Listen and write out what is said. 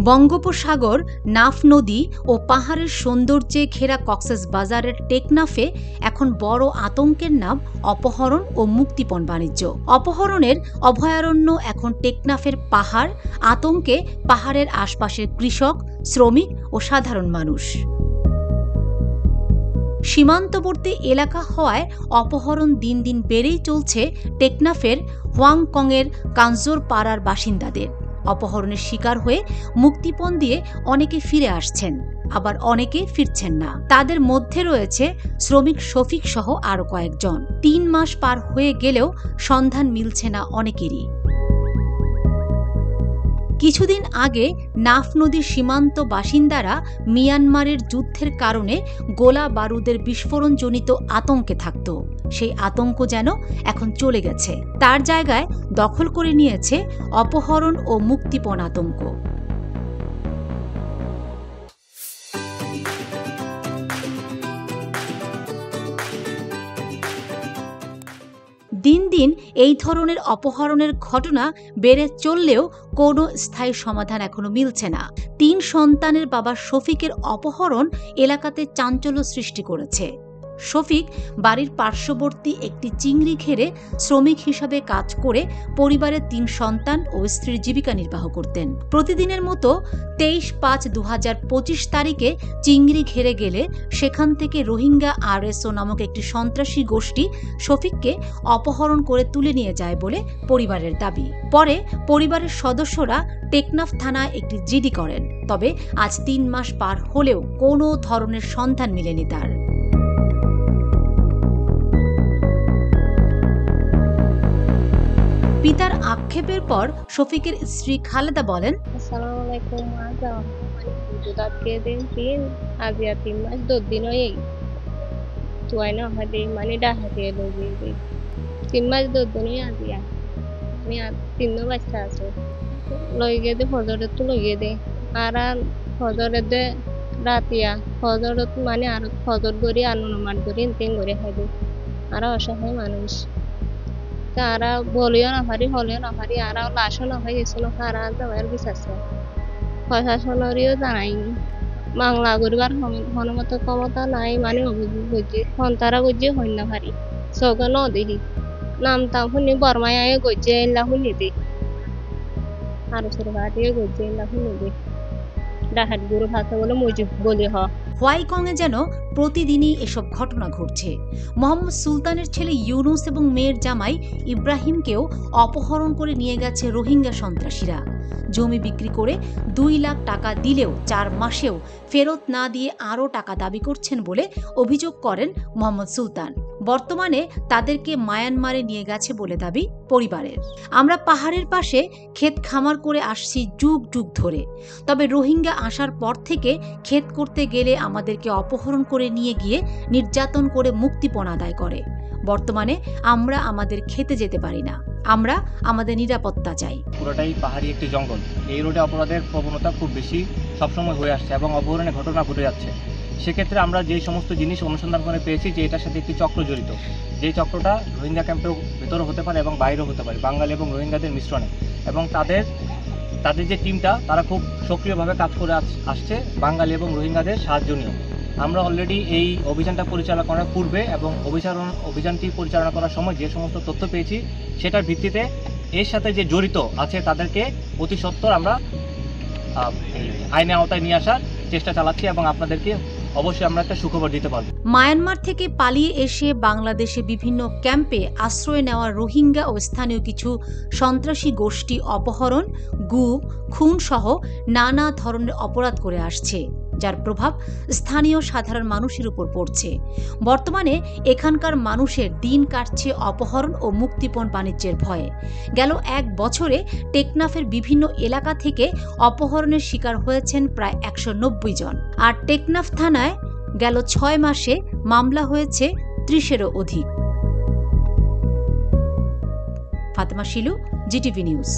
বঙ্গোপসাগর, নাফ নদী ও পাহাড়ের সৌন্দর্যে ঘেরা কক্সবাজারের টেকনাফে এখন বড় আতঙ্কের নাম অপহরণ ও মুক্তিপণ বাণিজ্য। অপহরণের অভয়ারণ্য এখন টেকনাফের পাহাড়, আতঙ্কে পাহাড়ের আশপাশের কৃষক, শ্রমিক ও সাধারণ মানুষ। সীমান্তবর্তী এলাকা হওয়ায় অপহরণ দিন দিন বেড়েই চলছে টেকনাফের হোয়াংকংয়ের কাঞ্জোর পাড়ার বাসিন্দাদের। অপহরণের শিকার হয়ে মুক্তিপণ দিয়ে অনেকে ফিরে আসছেন, আবার অনেকে ফিরছেন না। তাদের মধ্যে রয়েছে শ্রমিক শফিক সহ আরও কয়েকজন। ৩ মাস পার হয়ে গেলেও সন্ধান মিলছে না অনেকেরই। কিছুদিন আগে নাফ নদীর সীমান্ত বাসিন্দারা মিয়ানমারের যুদ্ধের কারণে গোলা বারুদের বিস্ফোরণজনিত আতঙ্কে থাকত। সেই আতঙ্ক যেন এখন চলে গেছে। তার জায়গায় দখল করে নিয়েছে অপহরণ ও মুক্তিপণ আতঙ্ক। দিন দিন এই ধরনের অপহরণের ঘটনা বেড়ে চললেও কোনো স্থায়ী সমাধান এখনো মিলছে না। ৩ সন্তানের বাবা শফিকের অপহরণ এলাকাতে চাঞ্চল্য সৃষ্টি করেছে। শফিক বাড়ির পার্শ্ববর্তী একটি চিংড়ি ঘেরে শ্রমিক হিসাবে কাজ করে পরিবারের ৩ সন্তান ও স্ত্রীর জীবিকা নির্বাহ করতেন। প্রতিদিনের মতো ২৩/৫/২০২৫ তারিখে চিংড়ি ঘেরে গেলে সেখান থেকে রোহিঙ্গা আরএসও নামক একটি সন্ত্রাসী গোষ্ঠী শফিককে অপহরণ করে তুলে নিয়ে যায় বলে পরিবারের দাবি। পরে পরিবারের সদস্যরা টেকনাফ থানায় একটি জিডি করেন। তবে আজ ৩ মাস পার হলেও কোনো ধরনের সন্ধান মেলেনি তার। পিতার আক্ষেপের পর শফিকের স্ত্রী খালেদা বলেন, আসসালামু আলাইকুম। আজকে দিন 3 মাস 10 দিন হয়ে তুই না হাতে মানে ডাহাতে লগে 3 মাস 10 দিন আজিয়া আমি 3 বাচ্চা আছে লগে দে ফজরে তো লগে দে আর ফজরে দে রাতিয়া ফজরে মানে আর ফজর করি অনুমান করি তিন করে খাইবে আর অসহায় মানুষ তারা বলিও না পারি হলেও না পারি আর লাশও না হয়ে গেছিল তারা যাওয়ার বিচারছে প্রশাসনেরও জানাইনি বাংলা করিবার হনমত ক্ষমতা নাই মানে অভিযোগ করছে সন্তারা করছে হই না পারি চৌকে ন দেখি নামতাম শুনি বর্মায় করছে এলা শুনি দে আর সরকারিও করছে এলা শুনি দে ডাহাত গুরু ভাষা বলে মজুব বলি হোয়াইকংয়ে যেন প্রতিদিনই এসব ঘটনা ঘটছে। মোহাম্মদ সুলতানের ছেলে ইউনুস এবং মেয়ের জামাই ইব্রাহিমকেও অপহরণ করে নিয়ে গেছে রোহিঙ্গা সন্ত্রাসীরা। জমি বিক্রি করে 2 লাখ টাকা দিলেও 4 মাসেও ফেরত না দিয়ে আরও টাকা দাবি করছেন বলে অভিযোগ করেন মোহাম্মদ সুলতান। বর্তমানে তাদেরকে মায়ানমারে নিয়ে গেছে বলে দাবি পরিবারের। আমরা পাহাড়ের পাশে ক্ষেত খামার করে আসছি যুগ যুগ ধরে, তবে রোহিঙ্গা আসার পর থেকে ক্ষেত করতে গেলে আমাদেরকে অপহরণ করে নিয়ে গিয়ে নির্যাতন করে মুক্তিপণ আদায় করে। বর্তমানে আমরা আমাদের খেতে যেতে পারি না। আমরা আমাদের নিরাপত্তা চাই। পুরোটাই পাহাড়ি একটি জঙ্গল। এই রোডে অপরাধের প্রবণতা খুব বেশি সবসময় হয়ে আসছে এবং অপহরণের ঘটনা ঘটে যাচ্ছে। সেক্ষেত্রে আমরা যে সমস্ত জিনিস অনুসন্ধান করে পেয়েছি যে এটার সাথে একটি চক্র জড়িত, যে চক্রটা রোহিঙ্গা ক্যাম্পেও ভেতরে হতে পারে এবং বাইরেও হতে পারে, বাঙালি এবং রোহিঙ্গাদের মিশ্রণে। এবং তাদের যে টিমটা তারা খুব সক্রিয়ভাবে কাজ করে আসছে বাঙালি এবং রোহিঙ্গাদের সাহায্য নিয়ে। আমরা অলরেডি এই অভিযানটা পরিচালনা করার পূর্বে এবং অভিযানটি পরিচালনা করার সময় যে সমস্ত তথ্য পেয়েছি সেটার ভিত্তিতে এর সাথে যে জড়িত আছে তাদেরকে অতি সত্বর আমরা আইনের আওতায় নিয়ে আসার চেষ্টা চালাচ্ছি এবং আপনাদেরকে অবশ্যই আমরা একটা সুখবর দিতে পারব। মায়ানমার থেকে পালিয়ে এসে বাংলাদেশে বিভিন্ন ক্যাম্পে আশ্রয় নেওয়া রোহিঙ্গা ও স্থানীয় কিছু সন্ত্রাসী গোষ্ঠী অপহরণ, গুম, খুন সহ নানা ধরনের অপরাধ করে আসছে, যার প্রভাব স্থানীয় সাধারণ মানুষের উপর পড়ছে। বর্তমানে এখানকার মানুষের দিন কাটছে অপহরণ ও মুক্তিপণ বাণিজ্যের ভয়ে। গেল 1 বছরে টেকনাফের বিভিন্ন এলাকা থেকে অপহরণের শিকার হয়েছেন প্রায় 190 জন। আর টেকনাফ থানায় গেল 6 মাসে মামলা হয়েছে 30-এরও অধিক। Fatema Shilu, GTV news.